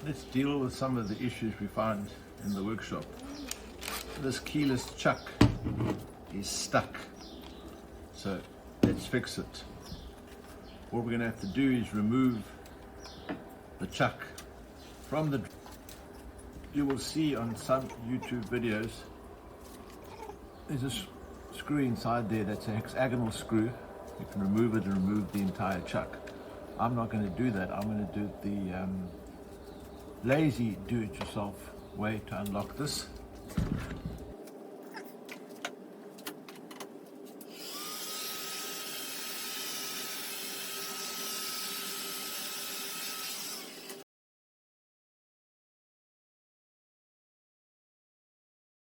Let's deal with some of the issues we find in the workshop. This keyless chuck is stuck, so let's fix it. What we're going to have to do is remove the chuck from the. You will see on some YouTube videos there's a screw inside there that's a hexagonal screw. You can remove it and remove the entire chuck. I'm not going to do that. I'm going to do it the lazy do-it-yourself way to unlock this.